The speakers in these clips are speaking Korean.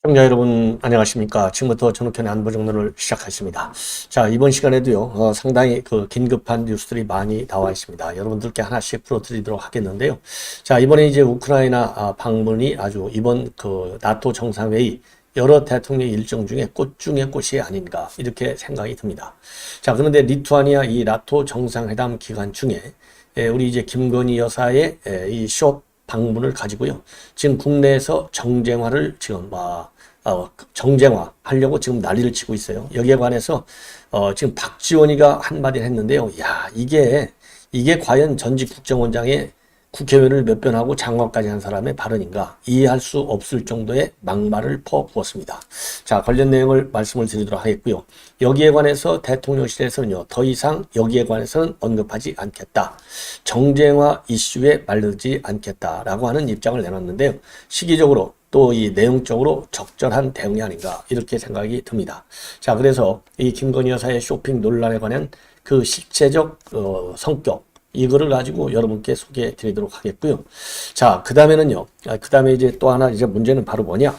시청자 여러분 안녕하십니까. 지금부터 전욱현의 안보정론을 시작하겠습니다. 자, 이번 시간에도요 상당히 긴급한 뉴스들이 많이 나와 있습니다. 여러분들께 하나씩 풀어드리도록 하겠는데요. 자, 이번에 이제 우크라이나 방문이 아주 이번 나토 정상회의 여러 대통령 일정 중에 꽃 중의 꽃이 아닌가 이렇게 생각이 듭니다. 자, 그런데 리투아니아 이 나토 정상회담 기간 중에 우리 이제 김건희 여사의 이 쇼 방문을 가지고요. 지금 국내에서 정쟁화를 지금 정쟁화 하려고 지금 난리를 치고 있어요. 여기에 관해서 지금 박지원이가 한마디를 했는데요. 야, 이게 과연 전직 국정원장의 국회의원을 몇 번 하고 장관까지 한 사람의 발언인가 이해할 수 없을 정도의 막말을 퍼부었습니다. 자, 관련 내용을 말씀을 드리도록 하겠고요. 여기에 관해서 대통령실에서는요, 더 이상 여기에 관해서는 언급하지 않겠다. 정쟁화 이슈에 말르지 않겠다라고 하는 입장을 내놨는데요. 시기적으로 또 이 내용적으로 적절한 대응이 아닌가 이렇게 생각이 듭니다. 자, 그래서 이 김건희 여사의 쇼핑 논란에 관한 그 실체적 성격 이거를 가지고 여러분께 소개해 드리도록 하겠고요. 자, 그 다음에는요. 그 다음에 이제 또 하나 이제 문제는 바로 뭐냐.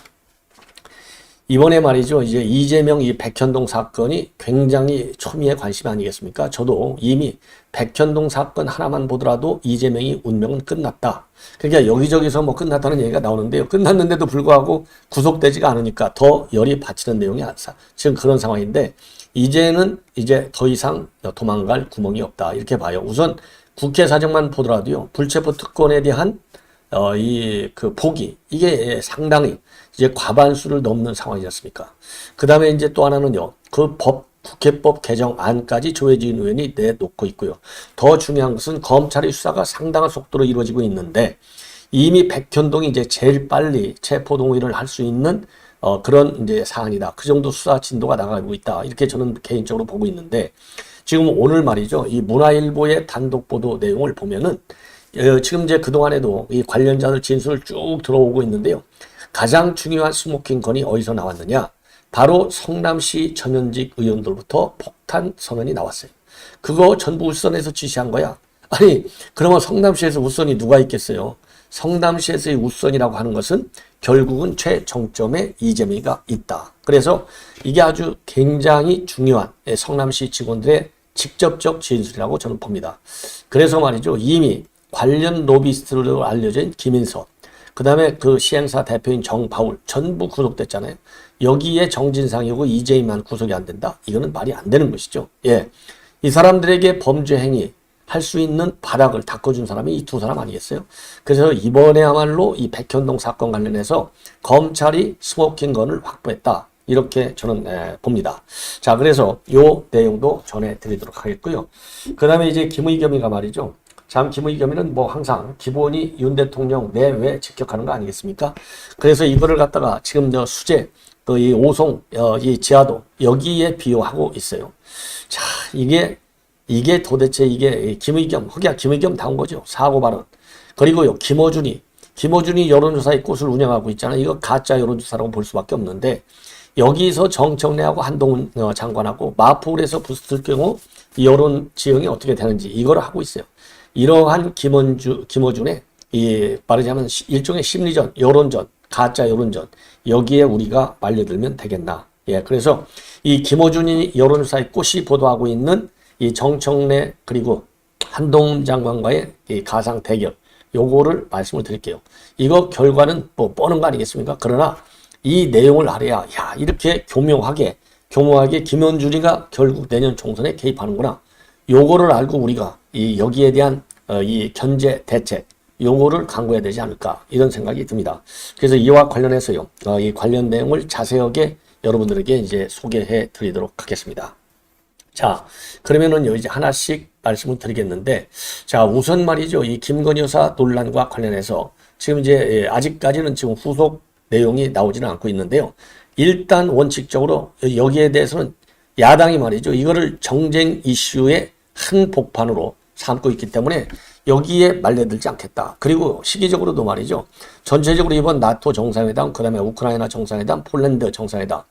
이번에 말이죠. 이제 이재명 이 백현동 사건이 굉장히 초미의 관심 아니겠습니까? 저도 이미 백현동 사건 하나만 보더라도 이재명이 운명은 끝났다. 그러니까 여기저기서 뭐 끝났다는 얘기가 나오는데요. 끝났는데도 불구하고 구속되지가 않으니까 더 열이 받치는 내용이 지금 그런 상황인데 이제는 이제 더 이상 도망갈 구멍이 없다. 이렇게 봐요. 우선 국회 사정만 보더라도요. 불체포 특권에 대한 폭이 이게 상당히 이제 과반수를 넘는 상황이었습니까? 그 다음에 이제 또 하나는요. 국회법 개정안까지 조혜진 의원이 내놓고 있고요. 더 중요한 것은 검찰의 수사가 상당한 속도로 이루어지고 있는데 이미 백현동이 이제 제일 빨리 체포 동의를 할 수 있는 그런 이제 사안이다. 그 정도 수사 진도가 나가고 있다. 이렇게 저는 개인적으로 보고 있는데 지금 오늘 말이죠. 이 문화일보의 단독 보도 내용을 보면은 지금 이제 그동안에도 이 관련자들 진술을 쭉 들어오고 있는데요. 가장 중요한 스모킹 건이 어디서 나왔느냐? 바로 성남시 전현직 의원들부터 폭탄 선언이 나왔어요. 그거 전부 울산에서 지시한 거야. 아니, 그러면 성남시에서 웃선이 누가 있겠어요? 성남시에서의 웃선이라고 하는 것은 결국은 최정점에 이재명이가 있다. 그래서 이게 아주 굉장히 중요한 성남시 직원들의 직접적 진술이라고 저는 봅니다. 그래서 말이죠. 이미 관련 로비스트로 알려진 김인서, 그 다음에 그 시행사 대표인 정바울 전부 구속됐잖아요. 여기에 정진상이고 이재임만 구속이 안 된다? 이거는 말이 안 되는 것이죠. 예, 이 사람들에게 범죄 행위 할 수 있는 바닥을 닦아준 사람이 이 두 사람 아니겠어요? 그래서 이번에야말로 이 백현동 사건 관련해서 검찰이 스모킹건을 확보했다. 이렇게 저는 봅니다. 자, 그래서 요 내용도 전해드리도록 하겠고요. 그 다음에 이제 김의겸이가 말이죠. 참 김의겸이는 뭐 항상 기본이 윤 대통령 내외 직격하는 거 아니겠습니까? 그래서 이거를 갖다가 지금 수재, 또 이 오송, 이 지하도 여기에 비유하고 있어요. 자, 이게 도대체 이게 김의겸, 흑야 김의겸 다운 거죠. 사고 발언. 그리고요, 김어준이 여론조사의 꽃을 운영하고 있잖아요. 이거 가짜 여론조사라고 볼 수밖에 없는데 여기서 정청래하고 한동훈 장관하고 마포울에서 붙을 경우 여론 지형이 어떻게 되는지 이걸 하고 있어요. 이러한 김어준의 말하자면 일종의 심리전, 여론전, 가짜 여론전 여기에 우리가 말려들면 되겠나. 예, 그래서 이 김어준이 여론조사의 꽃이 보도하고 있는 이 정청래 그리고 한동훈 장관과의 이 가상 대결 요거를 말씀을 드릴게요. 이거 결과는 뭐 뻔한 거 아니겠습니까? 그러나 이 내용을 알아야 야 이렇게 교묘하게 김현준이가 결국 내년 총선에 개입하는구나. 요거를 알고 우리가 여기에 대한 이 견제 대책 요거를 강구해야 되지 않을까 이런 생각이 듭니다. 그래서 이와 관련해서요. 이 관련 내용을 자세하게 여러분들에게 이제 소개해 드리도록 하겠습니다. 자, 그러면은 이제 하나씩 말씀을 드리겠는데, 자, 우선 말이죠. 이 김건희 여사 논란과 관련해서 지금 이제 아직까지는 지금 후속 내용이 나오지는 않고 있는데요. 일단 원칙적으로 여기에 대해서는 야당이 말이죠. 이거를 정쟁 이슈의 한 복판으로 삼고 있기 때문에 여기에 말려들지 않겠다. 그리고 시기적으로도 말이죠. 전체적으로 이번 나토 정상회담, 그 다음에 우크라이나 정상회담, 폴란드 정상회담,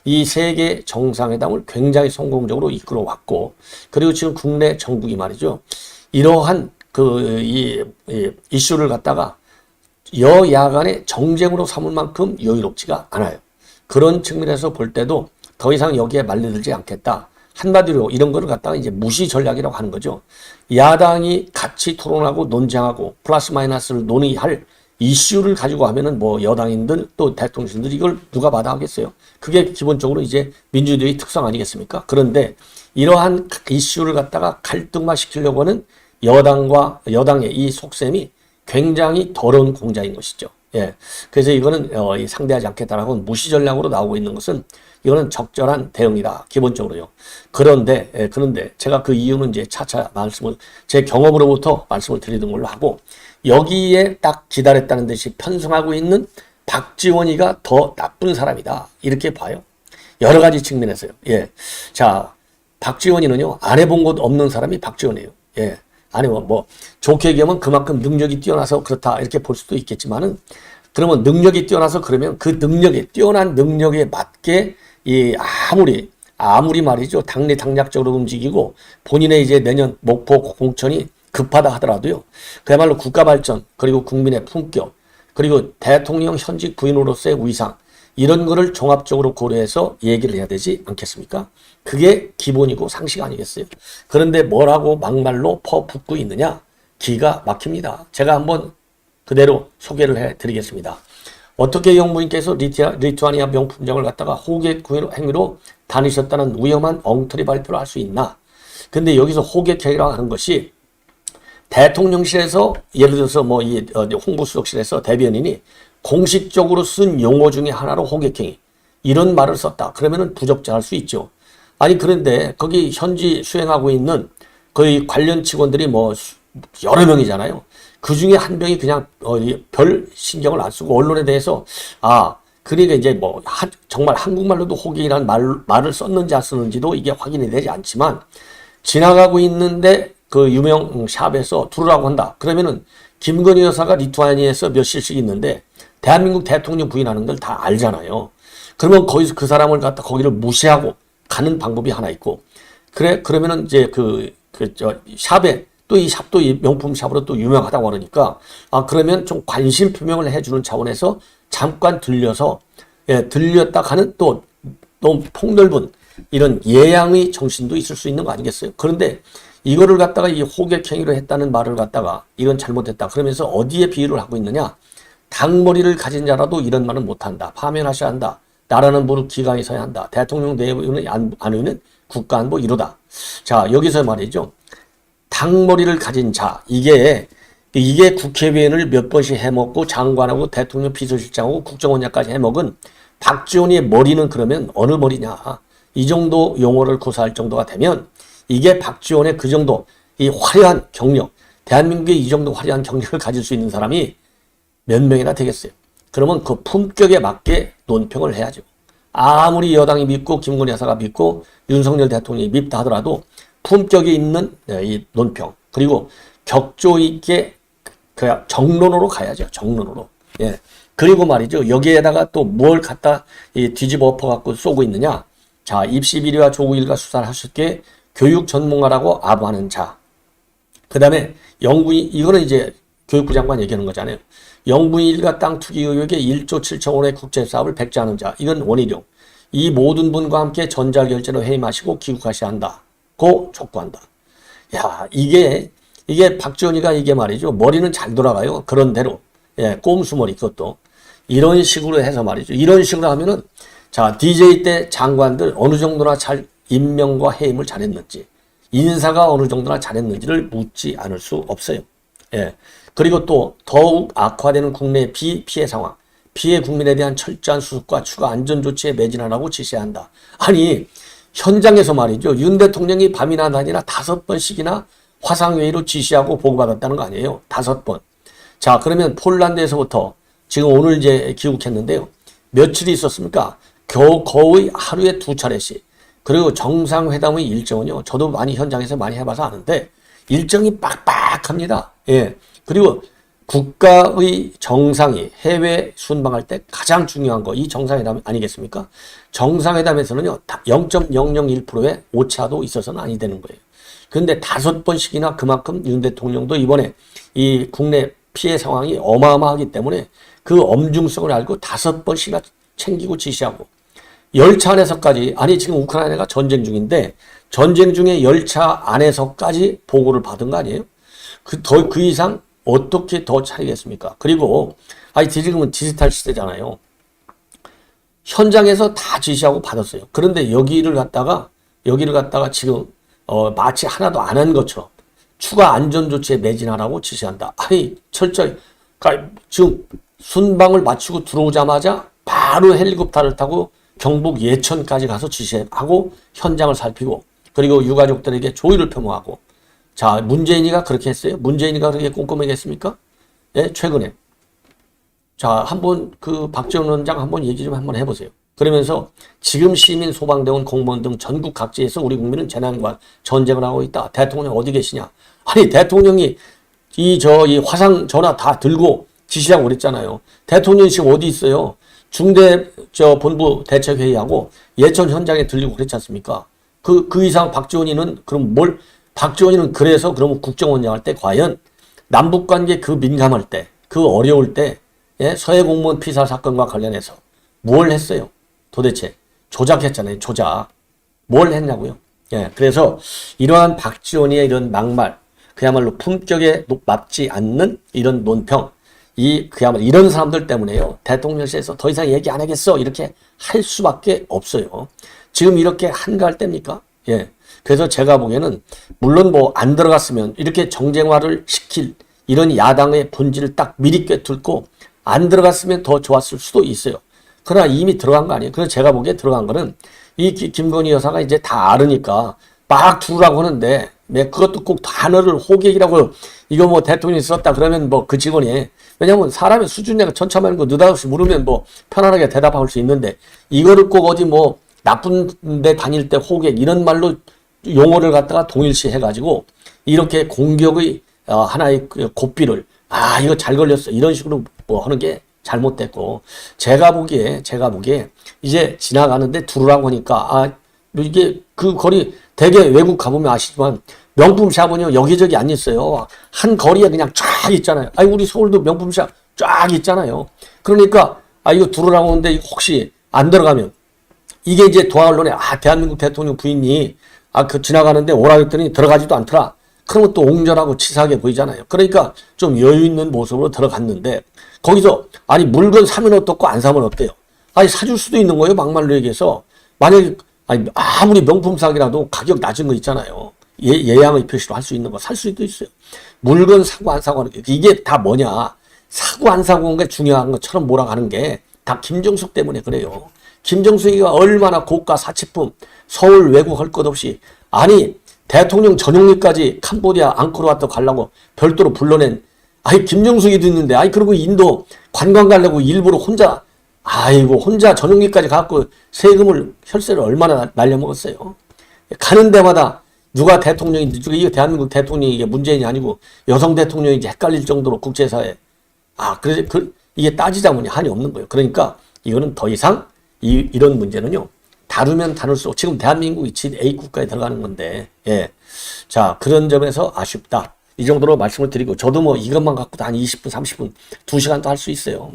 이 세 개 정상회담을 굉장히 성공적으로 이끌어왔고, 그리고 지금 국내 정국이 말이죠. 이러한 이슈를 갖다가 여야 간의 정쟁으로 삼을 만큼 여유롭지가 않아요. 그런 측면에서 볼 때도 더 이상 여기에 말려들지 않겠다. 한마디로 이런 거를 갖다가 이제 무시 전략이라고 하는 거죠. 야당이 같이 토론하고 논쟁하고 플러스 마이너스를 논의할 이슈를 가지고 하면은 뭐 여당인들 또 대통령들 이걸 누가 받아하겠어요. 그게 기본적으로 이제 민주주의 특성 아니겠습니까? 그런데 이러한 이슈를 갖다가 갈등화 시키려고 하는 여당의 이 속셈이 굉장히 더러운 공작인 것이죠. 예. 그래서 이거는 상대하지 않겠다라고 무시 전략으로 나오고 있는 것은 이거는 적절한 대응이다. 기본적으로요. 그런데 제가 그 이유는 이제 차차 제 경험으로부터 말씀을 드리는 걸로 하고, 여기에 딱 기다렸다는 듯이 편성하고 있는 박지원이가 더 나쁜 사람이다. 이렇게 봐요. 여러 가지 측면에서요. 예. 자, 박지원이는요, 안 해본 곳 없는 사람이 박지원이에요. 예. 아니면 뭐 좋게 얘기하면 그만큼 능력이 뛰어나서 그렇다 이렇게 볼 수도 있겠지만은, 그러면 능력이 뛰어나서 그러면 그 뛰어난 능력에 맞게 아무리 말이죠, 당략적으로 움직이고 본인의 이제 내년 목표 공천이 급하다 하더라도요, 그야말로 국가 발전, 그리고 국민의 품격, 그리고 대통령 현직 부인으로서의 위상, 이런 거를 종합적으로 고려해서 얘기를 해야 되지 않겠습니까? 그게 기본이고 상식 아니겠어요? 그런데 뭐라고 막말로 퍼붓고 있느냐? 기가 막힙니다. 제가 한번 그대로 소개를 해드리겠습니다. 어떻게 영부인께서 리투아니아 명품장을 갖다가 호객 행위로 다니셨다는 위험한 엉터리 발표를 할 수 있나? 근데 여기서 호객행위라고 하는 것이 대통령실에서, 예를 들어서 뭐 이 홍보수석실에서 대변인이 공식적으로 쓴 용어 중에 하나로 호객행위, 이런 말을 썼다. 그러면은 부적절할 수 있죠. 아니, 그런데 거기 현지 수행하고 있는 거의 관련 직원들이 뭐 여러 명이잖아요. 그 중에 한 명이 그냥 별 신경을 안 쓰고 언론에 대해서 그러니까 이제 뭐 정말 한국말로도 호객이라는 말을 썼는지 안 썼는지도 이게 확인이 되지 않지만, 지나가고 있는데 그 유명 샵에서 들으라고 한다. 그러면은 김건희 여사가 리투아니아에서 몇 실씩 있는데 대한민국 대통령 부인하는 걸 다 알잖아요. 그러면 거기서 그 사람을 갖다 거기를 무시하고 가는 방법이 하나 있고, 그러면은 이제 샵에 또 이 샵도 이 명품 샵으로 또 유명하다고 그러니까, 그러면 좀 관심 표명을 해주는 차원에서 잠깐 들렸다 가는 또 폭넓은 이런 예양의 정신도 있을 수 있는 거 아니겠어요? 그런데 이거를 갖다가 이 호객행위로 했다는 말을 갖다가 이건 잘못했다. 그러면서 어디에 비유를 하고 있느냐? 닭머리를 가진 자라도 이런 말은 못한다. 파면하셔야 한다. 나라는 무릇 기강이 서야 한다. 대통령 내부는 안위는 국가안보 이루다. 자, 여기서 말이죠. 닭머리를 가진 자, 이게 국회의원을 몇 번씩 해먹고 장관하고 대통령 비서실장하고 국정원장까지 해먹은 박지원의 머리는 그러면 어느 머리냐? 이 정도 용어를 구사할 정도가 되면 이게 박지원의 그 정도 이 화려한 경력, 대한민국의 이 정도 화려한 경력을 가질 수 있는 사람이 몇 명이나 되겠어요. 그러면 그 품격에 맞게 논평을 해야죠. 아무리 여당이 믿고 김건희 여사가 믿고 윤석열 대통령이 밉다 하더라도 품격이 있는 이 논평, 그리고 격조 있게 정론으로 가야죠. 정론으로. 예. 그리고 말이죠. 여기에다가 또 뭘 갖다 뒤집어 엎어갖고 쏘고 있느냐. 자, 입시 비리와 조국 일가 수사를 하셨기에 교육 전문가라고 아부하는 자. 그 다음에 이거는 이제 교육부 장관 얘기하는 거잖아요. 영부인 일가 땅 투기 의혹에 1조 7천 원의 국제사업을 백지하는 자. 이건 원희룡. 이 모든 분과 함께 전자결제로 해임하시고 귀국하셔야 한다고 촉구한다. 야, 이게 박지원이가 이게 말이죠. 머리는 잘 돌아가요. 그런 대로. 예, 꼼수머리 그것도. 이런 식으로 해서 말이죠. 이런 식으로 하면은, 자, DJ 때 장관들 어느 정도나 잘 임명과 해임을 잘했는지, 인사가 어느 정도나 잘했는지를 묻지 않을 수 없어요. 예. 그리고 또 더욱 악화되는 국내 피해 상황, 피해 국민에 대한 철저한 수습과 추가 안전조치에 매진하라고 지시해야 한다. 아니, 현장에서 말이죠. 윤 대통령이 밤이나 낮이나 5번씩이나 화상회의로 지시하고 보고받았다는 거 아니에요. 5번. 자, 그러면 폴란드에서부터 지금 오늘 이제 귀국했는데요. 며칠이 있었습니까? 거의 하루에 2차례씩. 그리고 정상회담의 일정은요. 저도 많이 현장에서 많이 해봐서 아는데 일정이 빡빡 딱 합니다. 예. 그리고 국가의 정상이 해외 순방할 때 가장 중요한 거, 이 정상회담 아니겠습니까? 정상회담에서는요, 0.001%의 오차도 있어서는 아니 되는 거예요. 그런데 5번씩이나 그만큼 윤 대통령도 이번에 이 국내 피해 상황이 어마어마하기 때문에 그 엄중성을 알고 5번씩이나 챙기고 지시하고, 열차 안에서까지, 아니 지금 우크라이나가 전쟁 중인데 전쟁 중에 열차 안에서까지 보고를 받은 거 아니에요? 그 이상 어떻게 더 차리겠습니까? 그리고 지금은 디지털 시대잖아요. 현장에서 다 지시하고 받았어요. 그런데 여기를 갖다가 지금 마치 하나도 안 한 것처럼 추가 안전조치에 매진하라고 지시한다. 철저히 지금 순방을 마치고 들어오자마자 바로 헬리콥터를 타고 경북 예천까지 가서 지시하고 현장을 살피고, 그리고 유가족들에게 조의를 표명하고. 자, 문재인이가 그렇게 했어요? 문재인이가 그렇게 꼼꼼하게 했습니까? 예, 최근에. 자, 한번 박지원 원장 한번 얘기 좀 한번 해보세요. 그러면서 지금 시민, 소방대원, 공무원 등 전국 각지에서 우리 국민은 재난과 전쟁을 하고 있다. 대통령 어디 계시냐? 아니, 대통령이 이 화상 전화 다 들고 지시하고 그랬잖아요. 대통령이 지금 어디 있어요? 중대 본부 대책회의하고 예천 현장에 들리고 그랬지 않습니까? 그 이상 박지원이는 박지원이는 그래서 그러면 국정원장 할 때 과연 남북관계 그 민감할 때, 그 어려울 때, 예? 서해 공무원 피살 사건과 관련해서 뭘 했어요? 도대체 조작했잖아요. 조작. 뭘 했냐고요? 예. 그래서 이러한 박지원이의 이런 막말, 그야말로 품격에 맞지 않는 이런 논평, 그야말로 이런 사람들 때문에요. 대통령실에서 더 이상 얘기 안 하겠어. 이렇게 할 수밖에 없어요. 지금 이렇게 한가할 때입니까? 예. 그래서 제가 보기에는, 물론 안 들어갔으면 이렇게 정쟁화를 시킬 이런 야당의 본질을 딱 미리 꿰뚫고 안 들어갔으면 더 좋았을 수도 있어요. 그러나 이미 들어간 거 아니에요. 그래서 제가 보기에 들어간 거는 이 김건희 여사가 이제 다 알으니까 막 두라고 하는데, 그것도 꼭 단어를 호객이라고, 이거 대통령이 썼다 그러면 그 직원이, 왜냐면 사람의 수준내가 천차만인 거 느닷없이 물으면 편안하게 대답할 수 있는데, 이거를 꼭 어디 나쁜 데 다닐 때 호객 이런 말로 용어를 갖다가 동일시 해가지고 이렇게 공격의 하나의 고삐를, 이거 잘 걸렸어, 이런 식으로 하는 게 잘못됐고, 제가 보기에 이제 지나가는데 두르라고 하니까, 이게 그 거리 대개 외국 가보면 아시지만 명품샵은요 여기저기 안 있어요. 한 거리에 그냥 쫙 있잖아요. 우리 서울도 명품샵 쫙 있잖아요. 그러니까 이거 두르라고 하는데 혹시 안 들어가면, 이게 이제 도하 언론에 대한민국 대통령 부인이 지나가는데 오라 했더니 들어가지도 않더라. 그러면 또 옹졸하고 치사하게 보이잖아요. 그러니까 좀 여유 있는 모습으로 들어갔는데, 거기서 물건 사면 어떻고 안 사면 어때요? 사줄 수도 있는 거예요. 막말로 얘기해서. 만약에 아무리 명품 사기라도 가격 낮은 거 있잖아요. 예양의 표시로 할 수 있는 거 살 수도 있어요. 물건 사고 안 사고 하는 게, 이게 다 뭐냐? 사고 안 사고 하는 게 중요한 것처럼 몰아가는 게 다 김정숙 때문에 그래요. 김정숙이가 얼마나 고가 사치품, 서울 외국 할 것 없이, 대통령 전용기까지 캄보디아 앙코르와트 가려고 별도로 불러낸, 김정숙이도 있는데, 그리고 인도 관광 가려고 일부러 혼자 전용기까지 가갖고 세금을, 혈세를 얼마나 날려먹었어요. 가는 데마다 누가 대통령인지, 이게 대한민국 대통령이 이게 문재인이 아니고 여성 대통령인지 헷갈릴 정도로 국제사회, 그래서 이게 따지자면 한이 없는 거예요. 그러니까 이거는 더 이상 이런 문제는요, 다루면 다룰수록, 지금 대한민국이 진-A 국가에 들어가는 건데, 예. 자, 그런 점에서 아쉽다. 이 정도로 말씀을 드리고, 저도 이것만 갖고도 한 20분, 30분, 2시간도 할 수 있어요.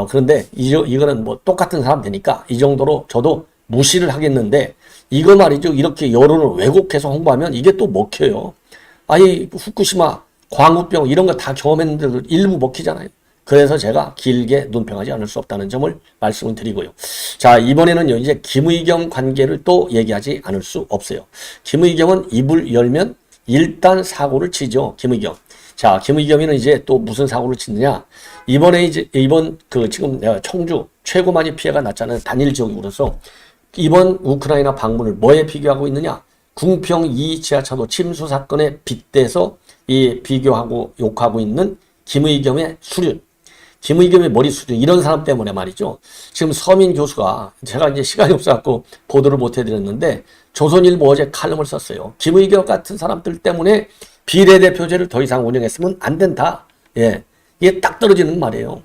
그런데 이거는 똑같은 사람 되니까 이 정도로 저도 무시를 하겠는데, 이거 말이죠. 이렇게 여론을 왜곡해서 홍보하면 이게 또 먹혀요. 후쿠시마, 광우병 이런 거 다 경험했는데 일부 먹히잖아요. 그래서 제가 길게 논평하지 않을 수 없다는 점을 말씀을 드리고요. 자, 이번에는요, 이제 김의겸 관계를 또 얘기하지 않을 수 없어요. 김의겸은 입을 열면 일단 사고를 치죠. 김의겸. 자, 김의겸이는 이제 또 무슨 사고를 치느냐. 이번 지금 청주 최고 많이 피해가 났잖아요. 단일 지역으로서. 이번 우크라이나 방문을 뭐에 비교하고 있느냐. 궁평 2 지하차도 침수 사건에 빗대서 비교하고 욕하고 있는 김의겸의 수준. 김의겸의 머리 수준, 이런 사람 때문에 말이죠. 지금 서민 교수가, 제가 이제 시간이 없어갖고 보도를 못 해드렸는데, 조선일보 어제 칼럼을 썼어요. 김의겸 같은 사람들 때문에 비례대표제를 더 이상 운영했으면 안 된다. 예, 이게 딱 떨어지는 말이에요.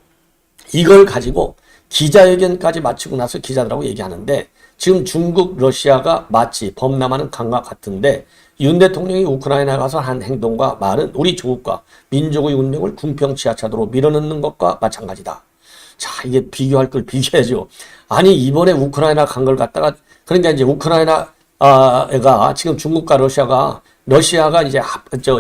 이걸 가지고 기자회견까지 마치고 나서 기자들하고 얘기하는데 지금 중국, 러시아가 마치 범람하는 강과 같은데 윤 대통령이 우크라이나 가서 한 행동과 말은 우리 조국과 민족의 운명을 궁평지하차도로 밀어넣는 것과 마찬가지다. 자, 이게 비교할 걸 비교해야죠. 아니, 이번에 우크라이나 간 걸 갖다가, 그러니까 이제 우크라이나가 지금 중국과 러시아가 이제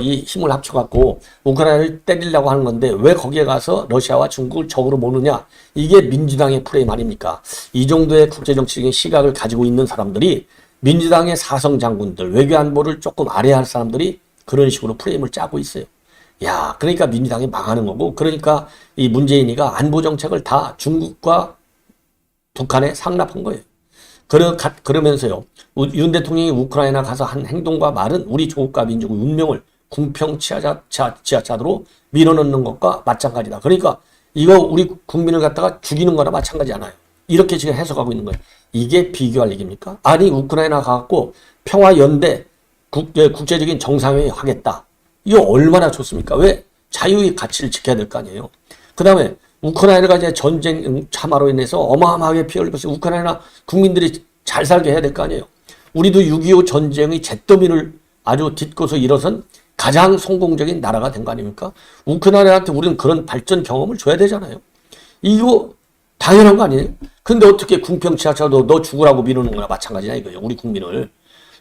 이 힘을 합쳐갖고 우크라이나를 때리려고 하는 건데 왜 거기에 가서 러시아와 중국을 적으로 모느냐? 이게 민주당의 프레임 아닙니까? 이 정도의 국제정치적인 시각을 가지고 있는 사람들이 민주당의 사성 장군들, 외교안보를 조금 아래할 사람들이 그런 식으로 프레임을 짜고 있어요. 야, 그러니까 민주당이 망하는 거고, 그러니까 이 문재인이가 안보 정책을 다 중국과 북한에 상납한 거예요. 그러면서요, 윤 대통령이 우크라이나 가서 한 행동과 말은 우리 조국과 민족의 운명을 궁평지하차도로 밀어넣는 것과 마찬가지다. 그러니까 이거 우리 국민을 갖다가 죽이는 거나 마찬가지잖아요. 이렇게 지금 해석하고 있는 거예요. 이게 비교할 얘기입니까? 아니, 우크라이나 가갖고 평화연대 국제적인 정상회의 하겠다. 이거 얼마나 좋습니까? 왜? 자유의 가치를 지켜야 될 거 아니에요. 그 다음에 우크라이나가 이제 전쟁 참화로 인해서 어마어마하게 피해를 입어서 우크라이나 국민들이 잘 살게 해야 될 거 아니에요. 우리도 6.25 전쟁의 잿더미를 아주 딛고서 일어선 가장 성공적인 나라가 된 거 아닙니까? 우크라이나한테 우리는 그런 발전 경험을 줘야 되잖아요. 이거 당연한 거 아니에요? 근데 어떻게 궁평지하차도 너 죽으라고 미루는 거나 마찬가지냐 이거예요. 우리 국민을.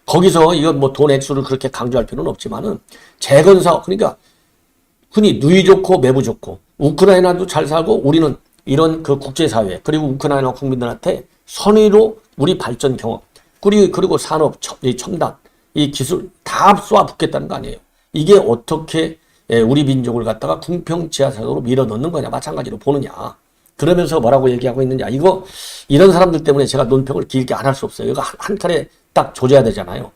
거기서 이건 뭐 돈 액수를 그렇게 강조할 필요는 없지만은 재건사업, 그러니까 흔히 누이 좋고 매부 좋고 우크라이나도 잘 살고 우리는 이런 그 국제사회 그리고 우크라이나 국민들한테 선의로 우리 발전 경험 그리고 산업, 첨단, 이 기술 다 쏘아붙겠다는 거 아니에요. 이게 어떻게 우리 민족을 갖다가 궁평지하차도로 밀어넣는 거냐 마찬가지로 보느냐. 그러면서 뭐라고 얘기하고 있느냐. 이런 사람들 때문에 제가 논평을 길게 안 할 수 없어요. 이거 한 칼에 딱 조져야 되잖아요.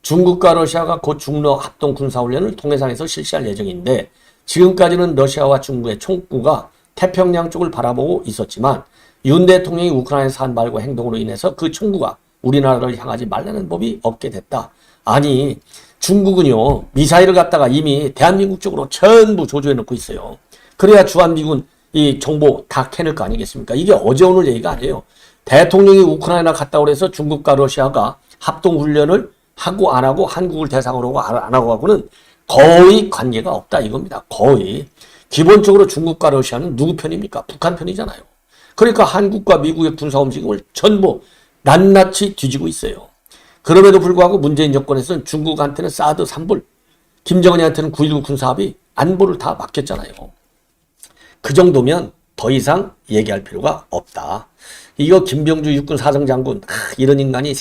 중국과 러시아가 곧 중러 합동 군사훈련을 통해상에서 실시할 예정인데 지금까지는 러시아와 중국의 총구가 태평양 쪽을 바라보고 있었지만 윤 대통령이 우크라이나에서 한 말과 행동으로 인해서 그 총구가 우리나라를 향하지 말라는 법이 없게 됐다. 아니, 중국은요, 미사일을 갖다가 이미 대한민국 쪽으로 전부 조조해 놓고 있어요. 그래야 주한미군 이 정보 다 캐낼 거 아니겠습니까? 이게 어제 오늘 얘기가 아니에요. 대통령이 우크라이나 갔다 오래서 중국과 러시아가 합동훈련을 하고 안 하고 한국을 대상으로 하고 안 하고 하고는 거의 관계가 없다 이겁니다. 거의. 기본적으로 중국과 러시아는 누구 편입니까? 북한 편이잖아요. 그러니까 한국과 미국의 군사 움직임을 전부 낱낱이 뒤지고 있어요. 그럼에도 불구하고 문재인 정권에서는 중국한테는 사드 3불, 김정은이한테는 9.19 군사합의 안보를 다 맡겼잖아요. 그 정도면 더 이상 얘기할 필요가 없다. 이거 김병주 육군 사성장군, 이런 인간이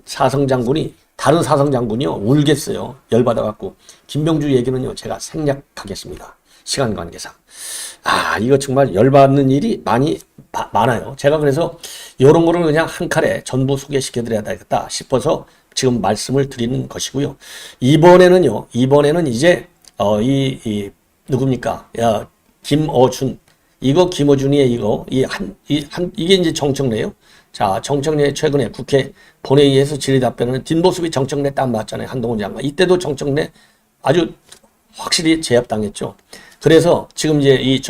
사성장군이 다른 사성장군이요 울겠어요. 열받아갖고. 김병주 얘기는요 제가 생략하겠습니다. 시간 관계상. 이거 정말 열받는 일이 많아요. 제가 그래서 이런 거를 그냥 한 칼에 전부 소개시켜드려야 되겠다 싶어서 지금 말씀을 드리는 것이고요. 이번에는 이제 누굽니까? 김어준. 이거 김어준이의 이게 이제 정청래요. 자, 정청래 최근에 국회 본회의에서 질의답변은 뒷모습이 정청래 딱 맞잖아요. 한동훈 장관. 이때도 정청래 아주 확실히 제압당했죠. 그래서 지금 이제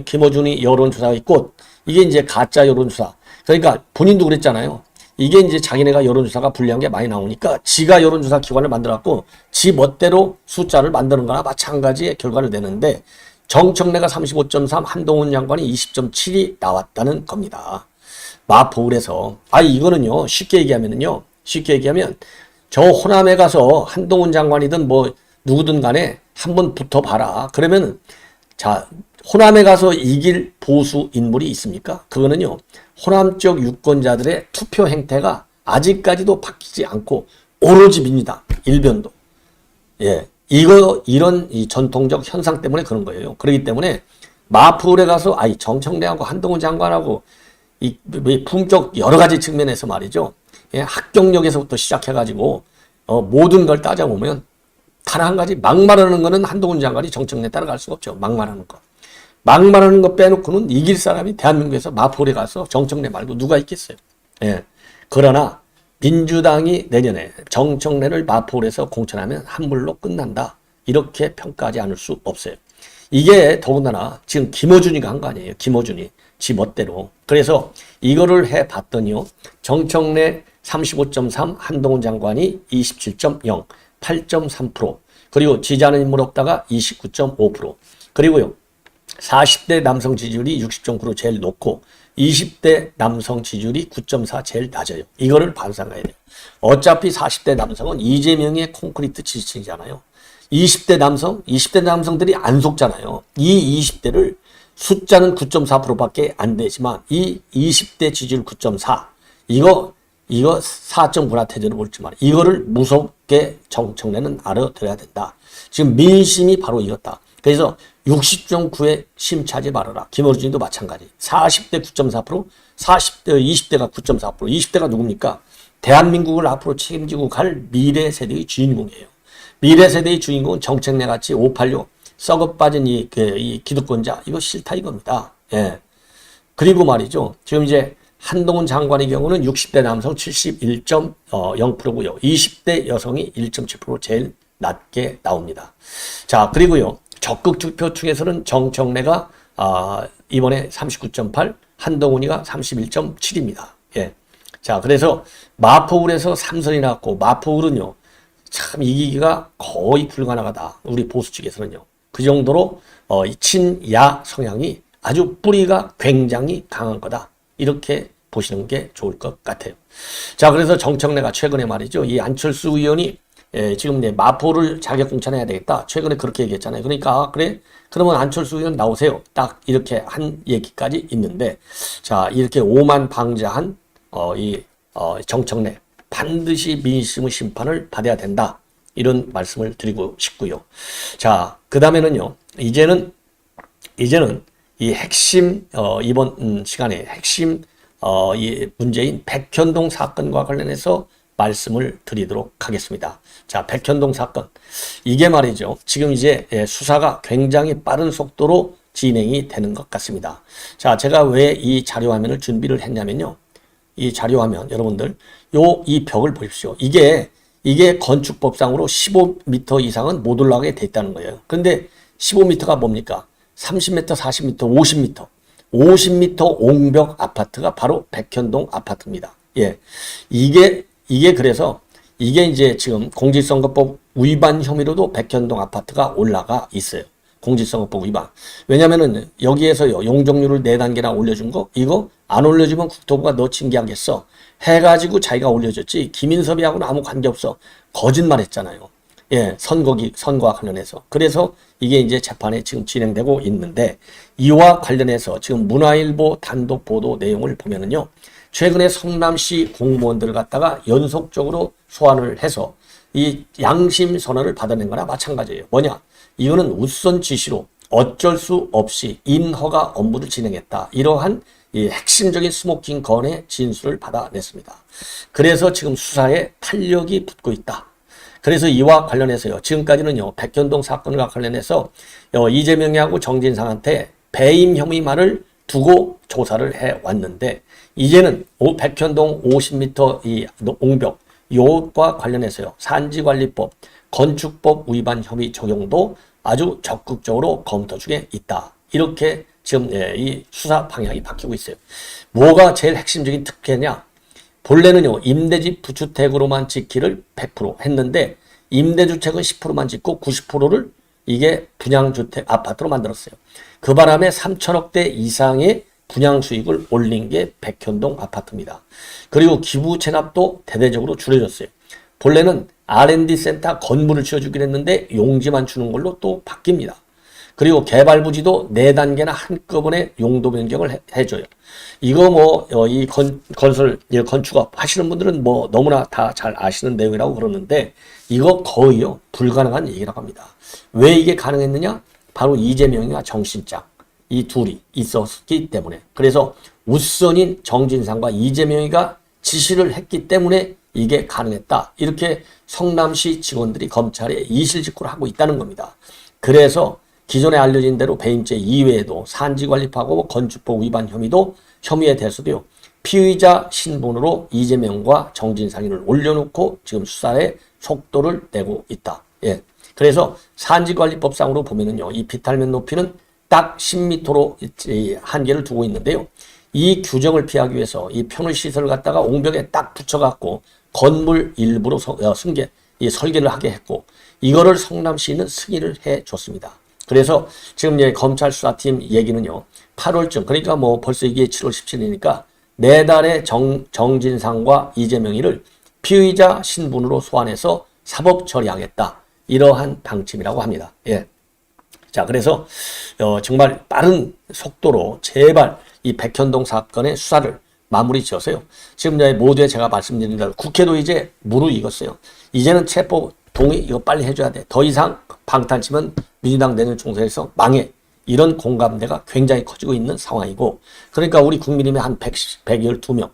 김어준이 여론조사의 꽃, 이게 이제 가짜 여론조사. 그러니까 본인도 그랬잖아요. 이게 이제 자기네가 여론조사가 불리한 게 많이 나오니까 지가 여론조사 기관을 만들어갖고 지 멋대로 숫자를 만드는 거나 마찬가지의 결과를 내는데 정청래가 35.3, 한동훈 장관이 20.7이 나왔다는 겁니다. 마포울에서. 이거는요, 쉽게 얘기하면 저 호남에 가서 한동훈 장관이든 뭐 누구든 간에 한번 붙어봐라. 그러면 자, 호남에 가서 이길 보수 인물이 있습니까? 그거는요, 호남 쪽 유권자들의 투표 행태가 아직까지도 바뀌지 않고 오로지 민주당, 일변도. 예. 이런 이 전통적 현상 때문에 그런 거예요. 그렇기 때문에 마포울에 가서 정청래하고 한동훈 장관하고 이 품격 여러 가지 측면에서 말이죠. 예, 학경력에서부터 시작해가지고 모든 걸 따져보면 단 한 가지 막말하는 거는 한동훈 장관이 정청래 따라갈 수가 없죠. 막말하는 거 빼놓고는 이길 사람이 대한민국에서 마포울에 가서 정청래 말고 누가 있겠어요. 예. 그러나 민주당이 내년에 정청래를 마포울에서 공천하면 한물로 끝난다. 이렇게 평가하지 않을 수 없어요. 이게 더군다나 지금 김어준이가 한 거 아니에요. 김어준이 지 멋대로. 그래서 이거를 해봤더니요. 정청래 35.3, 한동훈 장관이 27.0, 8.3%, 그리고 지지하는 인물 없다가 29.5%, 그리고요 40대 남성 지지율이 60.9로 제일 높고 20대 남성 지지율이 9.4 제일 낮아요. 이거를 반상해야 돼요. 어차피 40대 남성은 이재명의 콘크리트 지지층이잖아요. 20대 남성들이 안 속잖아요. 이 20대를 숫자는 9.4%밖에 안 되지만 이 20대 지지율 9.4 이거 4.9나 태전을 볼지만 이거를 무섭게 정청래는 알아들어야 된다. 지금 민심이 바로 이렇다. 그래서 60.9에 심차지 말아라. 김어준도 마찬가지. 40대 9.4%, 20대가 9.4%. 20대가 누굽니까? 대한민국을 앞으로 책임지고 갈 미래 세대의 주인공이에요. 미래 세대의 주인공은 정청래 같이 586 썩어 빠진 이 기득권자 이거 싫다 이겁니다. 예. 그리고 말이죠. 지금 이제 한동훈 장관의 경우는 60대 남성 71.0%고요. 20대 여성이 1.7% 제일 낮게 나옵니다. 자, 그리고요. 적극 투표층에서는 정청래가 이번에 39.8, 한동훈이가 31.7입니다. 예. 자, 그래서 마포울에서 3선이 나왔고 마포울은요. 참 이기기가 거의 불가능하다. 우리 보수 측에서는요. 그 정도로 친야 성향이 아주 뿌리가 굉장히 강한 거다. 이렇게 보시는 게 좋을 것 같아요. 자, 그래서 정청래가 최근에 말이죠. 이 안철수 의원이 지금 마포를 자격 공천해야 되겠다. 최근에 그렇게 얘기했잖아요. 그러니까 그래? 그러면 안철수 의원 나오세요. 딱 이렇게 한 얘기까지 있는데 자, 이렇게 오만방자한 정청래 반드시 민심의 심판을 받아야 된다. 이런 말씀을 드리고 싶고요. 자, 그 다음에는요. 이제는 이 핵심 이번 시간에 핵심 이 문제인 백현동 사건과 관련해서 말씀을 드리도록 하겠습니다. 자, 백현동 사건. 이게 말이죠. 지금 이제 수사가 굉장히 빠른 속도로 진행이 되는 것 같습니다. 자, 제가 왜 이 자료 화면을 준비를 했냐면요. 이 자료 화면 여러분들 이 벽을 보십시오. 이게 건축법상으로 15m 이상은 못 올라가게 돼 있다는 거예요. 그런데 15m가 뭡니까? 30m, 40m, 50m. 50m 옹벽 아파트가 바로 백현동 아파트입니다. 예. 그래서 이게 이제 지금 공직선거법 위반 혐의로도 백현동 아파트가 올라가 있어요. 공직선거법 위반. 왜냐면은 여기에서요, 용적률을 4단계나 올려준 거, 이거 안 올려주면 국토부가 너 징계하겠어. 해가지고 자기가 올려줬지. 김인섭이하고는 아무 관계없어. 거짓말 했잖아요. 예, 선거와 관련해서. 그래서 이게 이제 재판에 지금 진행되고 있는데, 이와 관련해서 지금 문화일보 단독 보도 내용을 보면은요, 최근에 성남시 공무원들을 갖다가 연속적으로 소환을 해서 이 양심 선언을 받아낸 거나 마찬가지예요. 뭐냐? 이거는 우선 지시로 어쩔 수 없이 인허가 업무를 진행했다. 이러한 이 핵심적인 스모킹 건의 진술을 받아냈습니다. 그래서 지금 수사에 탄력이 붙고 있다. 그래서 이와 관련해서요. 지금까지는요. 백현동 사건과 관련해서 이재명하고 정진상한테 배임 혐의만을 두고 조사를 해왔는데 이제는 백현동 50m 이 옹벽 이것과 관련해서요. 산지관리법, 건축법 위반 혐의 적용도 아주 적극적으로 검토 중에 있다. 이렇게 지금 이 수사 방향이 바뀌고 있어요. 뭐가 제일 핵심적인 특혜냐? 본래는요. 임대집 부주택으로만 짓기를 100% 했는데 임대주택은 10%만 짓고 90%를 이게 분양주택 아파트로 만들었어요. 그 바람에 3천억대 이상의 분양 수익을 올린 게 백현동 아파트입니다. 그리고 기부 체납도 대대적으로 줄여졌어요. 본래는 R&D 센터 건물을 지어주기로 했는데 용지만 주는 걸로 또 바뀝니다. 그리고 개발 부지도 4단계나 한꺼번에 용도 변경을 해줘요. 이거 이 건축업 하시는 분들은 너무나 다 잘 아시는 내용이라고 그러는데 이거 거의요 불가능한 얘기라고 합니다. 왜 이게 가능했느냐? 바로 이재명이와 정신짝 이 둘이 있었기 때문에. 그래서 우선인 정진상과 이재명이가 지시를 했기 때문에 이게 가능했다. 이렇게 성남시 직원들이 검찰에 이실직고를 하고 있다는 겁니다. 그래서 기존에 알려진 대로 배임죄 이외에도 산지관리파고 건축법 위반 혐의에 대해서도요. 피의자 신분으로 이재명과 정진상을 올려놓고 지금 수사에 속도를 내고 있다. 예. 그래서 산지관리법상으로 보면은요, 이 비탈면 높이는 딱 10m로 한계를 두고 있는데요. 이 규정을 피하기 위해서 이 편의 시설을 갖다가 옹벽에 딱 붙여갖고 건물 일부로 설계를 하게 했고, 이거를 성남시는 승인을 해줬습니다. 그래서 지금 이제 검찰 수사팀 얘기는요, 8월쯤, 그러니까 뭐 벌써 이게 7월 17일이니까 내달에 정진상과 이재명이를 피의자 신분으로 소환해서 사법 처리하겠다. 이러한 방침이라고 합니다. 예. 자, 그래서 정말 빠른 속도로 제발 이 백현동 사건의 수사를 마무리 지어서요. 지금 이제 모두에 제가 말씀드린 대로 국회도 이제 무르익었어요. 이제는 체포 동의 이거 빨리 해줘야 돼. 더 이상 방탄치면 민주당 내년 총선에서 망해. 이런 공감대가 굉장히 커지고 있는 상황이고, 그러니까 우리 국민의힘에 한 112명,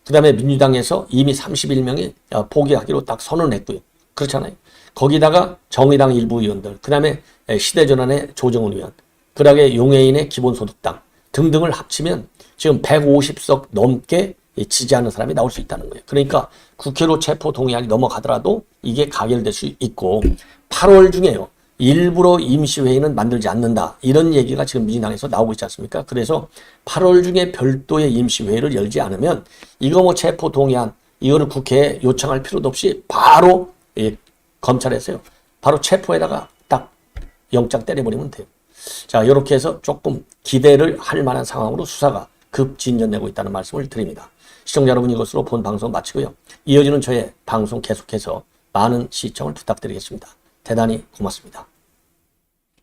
그 다음에 민주당에서 이미 31명이 포기하기로 딱 선언했고요. 그렇잖아요. 거기다가 정의당 일부 의원들, 그 다음에 시대전환의 조정훈 의원, 그 다음에 용해인의 기본소득당 등등을 합치면 지금 150석 넘게 지지하는 사람이 나올 수 있다는 거예요. 그러니까 국회로 체포 동의안이 넘어가더라도 이게 가결될 수 있고, 8월 중에요, 일부러 임시회의는 만들지 않는다. 이런 얘기가 지금 민주당에서 나오고 있지 않습니까? 그래서 8월 중에 별도의 임시회의를 열지 않으면 이거 뭐 체포 동의안, 이거를 국회에 요청할 필요도 없이 바로 검찰에서요, 바로 체포에다가 딱 영장 때려버리면 돼요. 자, 이렇게 해서 조금 기대를 할 만한 상황으로 수사가 급진전되고 있다는 말씀을 드립니다. 시청자 여러분, 이것으로 본 방송 마치고요. 이어지는 저의 방송 계속해서 많은 시청을 부탁드리겠습니다. 대단히 고맙습니다.